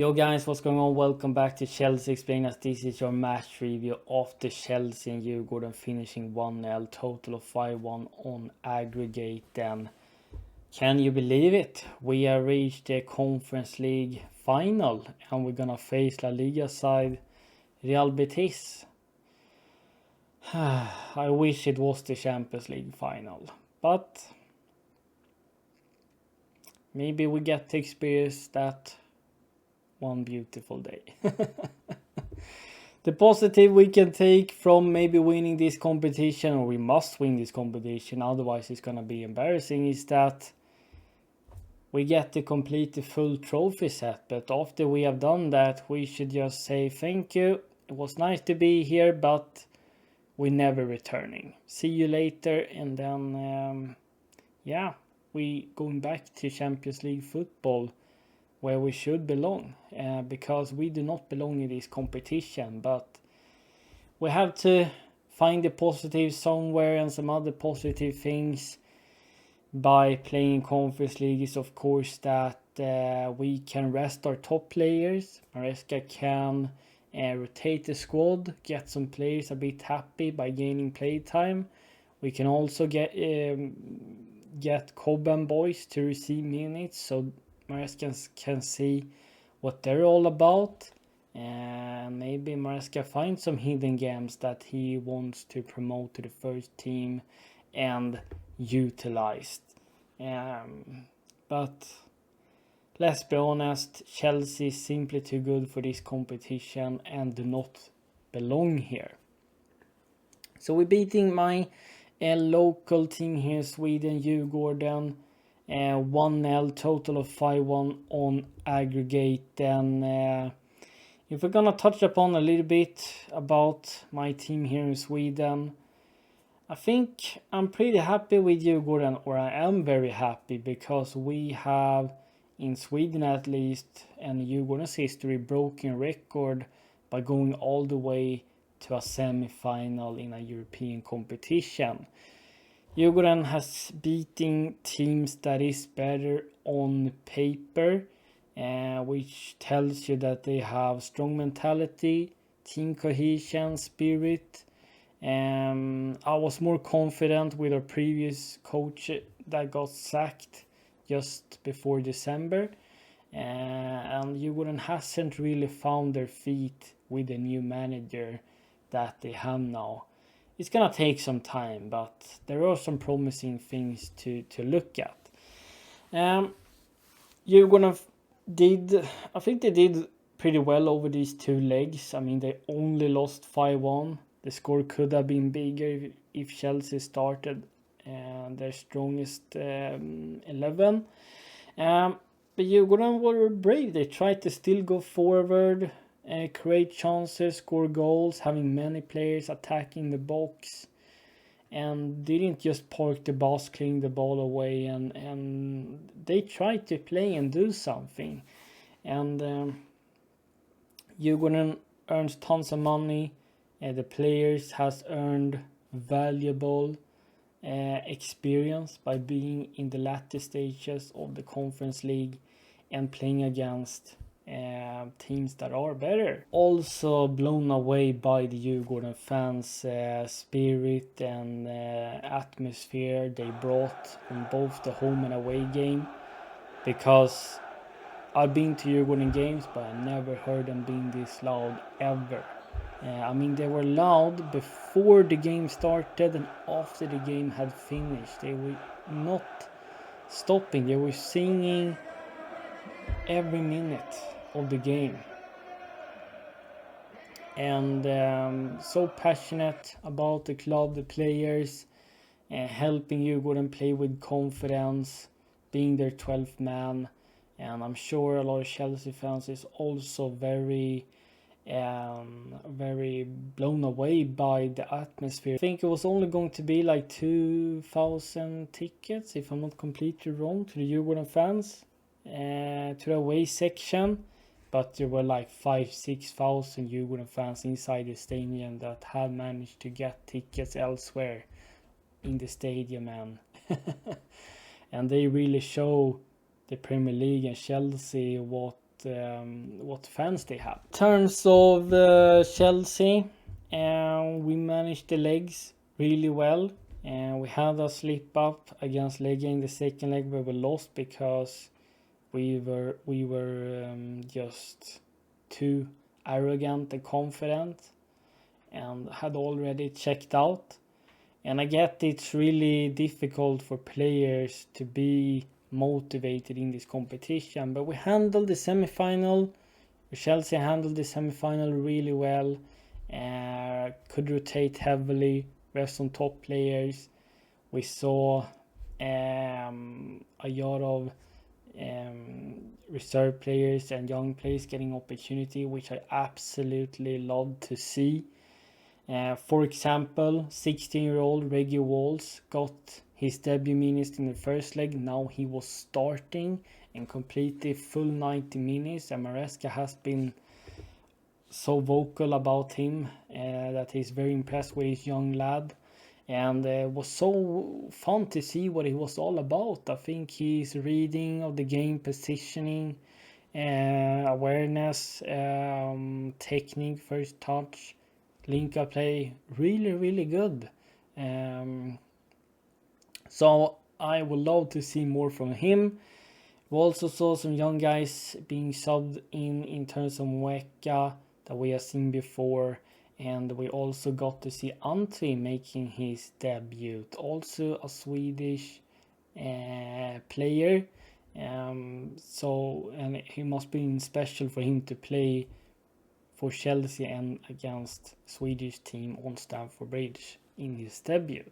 Yo guys, what's going on? Welcome back to Chelsea Explained, as this is your match review of the Chelsea and Djurgarden finishing 1-0, total of 5-1 on aggregate. Then can you believe it? We have reached the Conference League final and we're gonna face La Liga side Real Betis. I wish it was the Champions League final, but maybe we get to experience that one beautiful day. The positive we can take from maybe winning this competition, or we must win this competition, otherwise it's gonna be embarrassing, is that we get to complete the full trophy set. But after we have done that, we should just say thank you. It was nice to be here, but we're never returning. See you later, and then we going back to Champions League football, where we should belong, because we do not belong in this competition. But we have to find the positive somewhere, and some other positive things by playing Conference League is of course that we can rest our top players. Maresca can rotate the squad, get some players a bit happy by gaining play time. We can also get Cobham boys to receive minutes, so Maresca can see what they're all about, and maybe Maresca finds some hidden gems that he wants to promote to the first team and utilized. But let's be honest, Chelsea is simply too good for this competition and do not belong here. So we're beating my local team here in Sweden, Djurgarden, 1-0, total of 5-1 on aggregate. Then if we're gonna touch upon a little bit about my team here in Sweden, I think I'm pretty happy with Djurgården, or I am very happy, because we have, in Sweden at least, and Djurgården's history, broken record by going all the way to a semi-final in a European competition. Djurgården has beaten teams that is better on paper, which tells you that they have strong mentality, team cohesion, spirit. I was more confident with our previous coach that got sacked just before December, and Djurgården hasn't really found their feet with the new manager that they have now. It's gonna take some time, but there are some promising things to look at. Djurgården I think they did pretty well over these two legs. I mean, they only lost 5-1. The score could have been bigger if Chelsea started their strongest 11. But Djurgården were brave. They tried to still go forward, create chances, score goals, having many players attacking the box, and didn't just park the bus, clearing the ball away, and they tried to play and do something. And Djurgården earns tons of money. The players has earned valuable experience by being in the latter stages of the Conference League and playing against teams that are better. Also blown away by the Djurgården fans' spirit and atmosphere they brought in both the home and away game, because I've been to Djurgården games, but I never heard them being this loud ever. I mean, they were loud before the game started and after the game had finished. They were not stopping. They were singing every minute of the game. And so passionate about the club, the players, helping Djurgården play with confidence, being their 12th man. And I'm sure a lot of Chelsea fans is also very blown away by the atmosphere. I think it was only going to be like 2,000 tickets, if I'm not completely wrong, to the Djurgården fans, to the away section, but there were like 5,000-6,000 Djurgården fans inside the stadium that had managed to get tickets elsewhere in the stadium, and they really show the Premier League and Chelsea what what fans they have. In terms of Chelsea, we managed the legs really well, and we had a slip up against Legia in the second leg where we lost because we were just too arrogant and confident and had already checked out. And I get it's really difficult for players to be motivated in this competition, but we handled the semi-final. Chelsea handled the semi-final really well. Could rotate heavily, rest on top players. We saw a lot of reserve players and young players getting opportunity, which I absolutely love to see. For example, 16-year-old Reggie Walls got his debut minutes in the first leg. Now he was starting and completed full 90 minutes. And Maresca has been so vocal about him that he's very impressed with his young lad. And it was so fun to see what he was all about. I think his reading of the game, positioning, awareness, technique, first touch, link-up play, really good. So I would love to see more from him. We also saw some young guys being subbed in terms of Uecl that we have seen before, and we also got to see Antwi making his debut, also a Swedish player. So, and he must be special for him to play for Chelsea and against Swedish team on Stamford Bridge in his debut.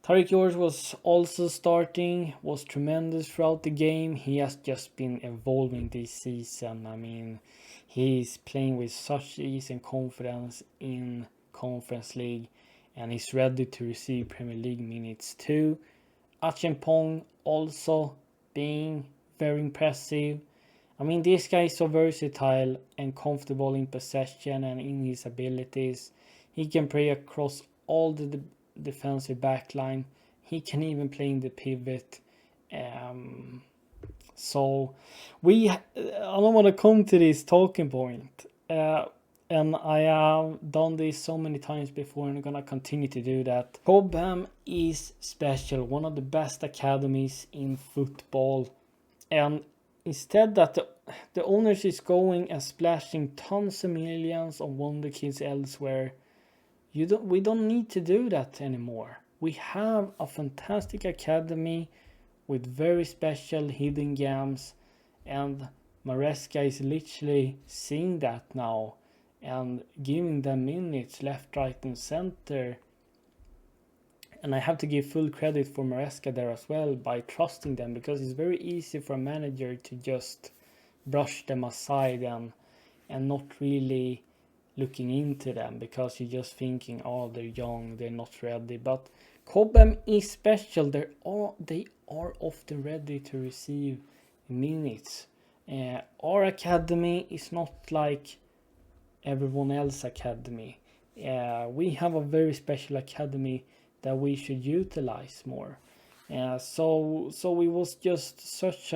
Tariq George was also starting, was tremendous throughout the game. He has just been evolving this season. I mean, he's playing with such ease and confidence in Conference League, and he's ready to receive Premier League minutes too. Achimpong also being very impressive. I mean, this guy is so versatile and comfortable in possession and in his abilities. He can play across all the defensive backline. He can even play in the pivot. So I don't want to come to this talking point. And I have done this so many times before, and I'm going to continue to do that. Cobham is special, one of the best academies in football. And instead that the owners is going and splashing tons of millions on wonder kids elsewhere, we don't need to do that anymore. We have a fantastic academy with very special hidden gems, and Maresca is literally seeing that now and giving them minutes left, right and center. And I have to give full credit for Maresca there as well by trusting them, because it's very easy for a manager to just brush them aside and not really looking into them, because you're just thinking, oh, they're young, they're not ready. But Cobham is special. They are often ready to receive minutes. Our academy is not like everyone else's academy. We have a very special academy that we should utilize more. So it was just such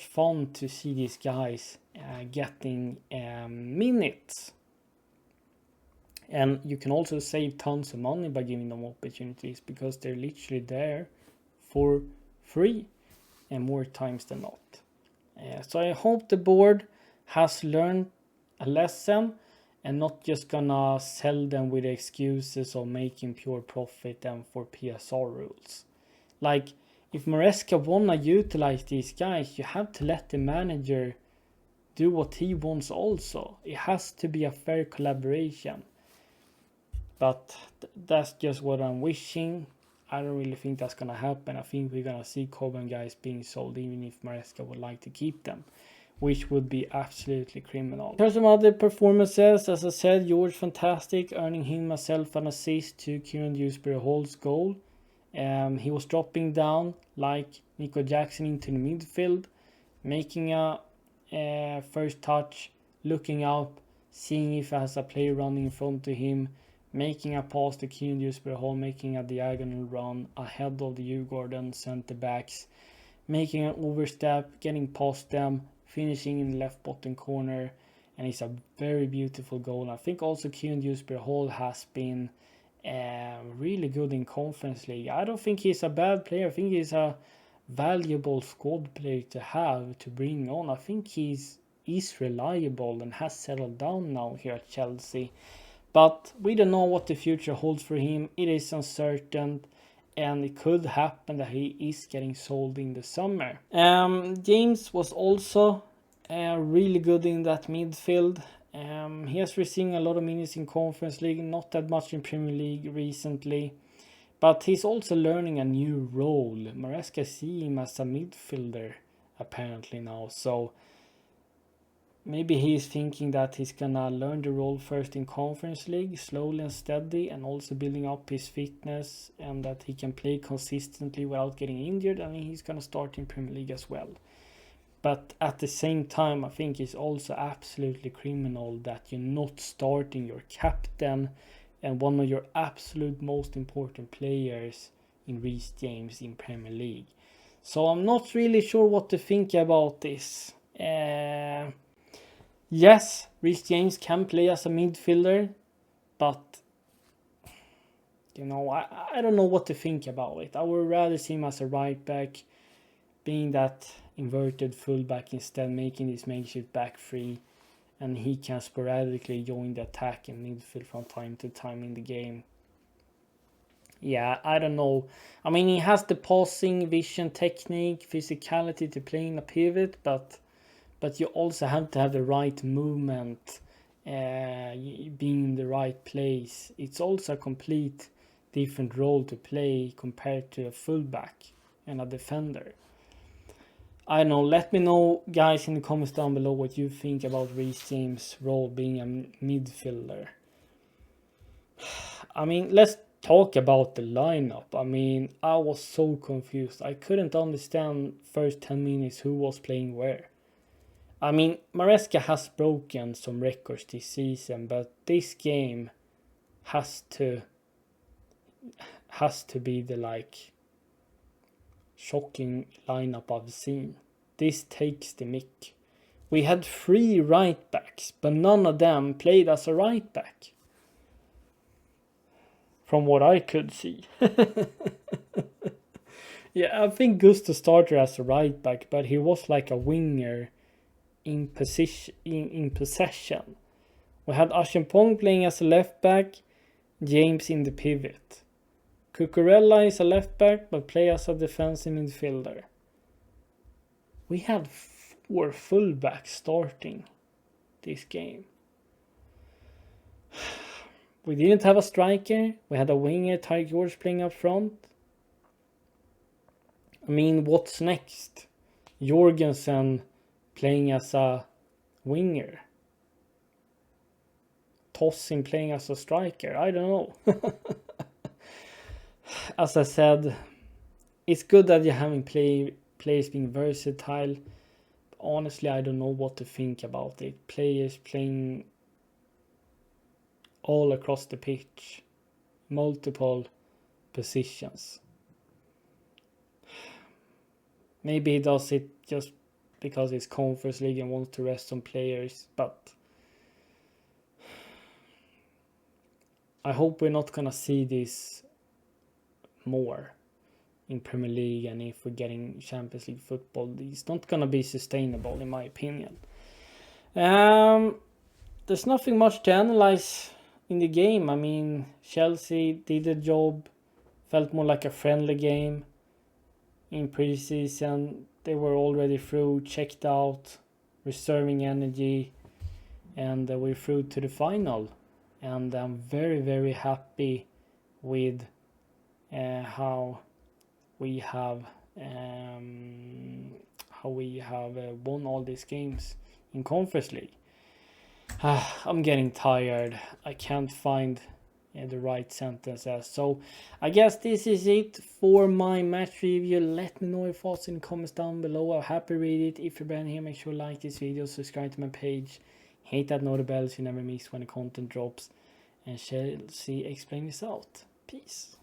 fun to see these guys getting minutes. And you can also save tons of money by giving them opportunities, because they're literally there for free and more times than not. So I hope the board has learned a lesson and not just gonna sell them with excuses of making pure profit and for PSR rules. Like, if Maresca wanna utilize these guys, you have to let the manager do what he wants also. It has to be a fair collaboration. But that's just what I'm wishing. I don't really think that's gonna happen. I think we're gonna see Cobham guys being sold even if Maresca would like to keep them, which would be absolutely criminal. In terms of other performances, as I said, George fantastic, earning himself an assist to Kieran Dewsbury Hall's goal. He was dropping down like Nico Jackson into the midfield, making a first touch, looking up, seeing if he has a player running in front of him, making a pass to Kieran Dewsbury Hall, making a diagonal run ahead of the Djurgarden centre backs, making an overstep, getting past them, finishing in the left bottom corner, and it's a very beautiful goal. I think also Kieran Dewsbury Hall has been really good in Conference League. I don't think he's a bad player. I think he's a valuable squad player to have, to bring on. I think he's reliable and has settled down now here at Chelsea. But we don't know what the future holds for him. It is uncertain, and it could happen that he is getting sold in the summer. James was also really good in that midfield. He has received a lot of minutes in Conference League, not that much in Premier League recently. But he's also learning a new role. Maresca see him as a midfielder apparently now. So maybe he's thinking that he's gonna learn the role first in Conference League, slowly and steady, and also building up his fitness, and that he can play consistently without getting injured. I mean, he's gonna start in Premier League as well. But at the same time, I think it's also absolutely criminal that you're not starting your captain and one of your absolute most important players in Reece James in Premier League. So I'm not really sure what to think about this. Yes, Reece James can play as a midfielder, but I don't know what to think about it. I would rather see him as a right back, being that inverted fullback instead, making this makeshift back three, and he can sporadically join the attack in midfield from time to time in the game. Yeah, I don't know. I mean, he has the passing, vision, technique, physicality to play in a pivot, but you also have to have the right movement, being in the right place. It's also a complete different role to play compared to a fullback and a defender. I don't know, let me know guys in the comments down below what you think about Reece James' role being a midfielder. I mean, let's talk about the lineup. I mean, I was so confused. I couldn't understand first 10 minutes who was playing where. I mean, Maresca has broken some records this season, but this game has to be the shocking lineup I've seen. This takes the mick. We had 3 right backs, but none of them played as a right back, from what I could see. Yeah, I think Gusto started as a right back, but he was like a winger in possession. We had Achimpong playing as a left back, James in the pivot. Cucurella is a left back but play as a defensive midfielder. We had 4 fullbacks starting this game. We didn't have a striker. We had a winger, Tyreek George, playing up front. I mean, what's next? Jorgensen playing as a winger. Tossin playing as a striker. I don't know. As I said, it's good that you're having players being versatile. But honestly, I don't know what to think about it. Players playing all across the pitch, multiple positions. Maybe he does it just because it's Conference League and wants to rest some players, but I hope we're not gonna see this more in Premier League, and if we're getting Champions League football, it's not gonna be sustainable in my opinion. There's nothing much to analyze in the game. I mean, Chelsea did the job, felt more like a friendly game. In pre-season, they were already through, checked out, reserving energy, and we're through to the final. And I'm very, very happy with how we have won all these games in Conference League. I'm getting tired. I can't find the right sentences. So I guess this is it for my match review. Let me know your thoughts in the comments down below. I'll happily read it. If you're brand new here, make sure to like this video, subscribe to my page, hit that notification bell so you never miss when the content drops. And Chelsea explain this out. Peace.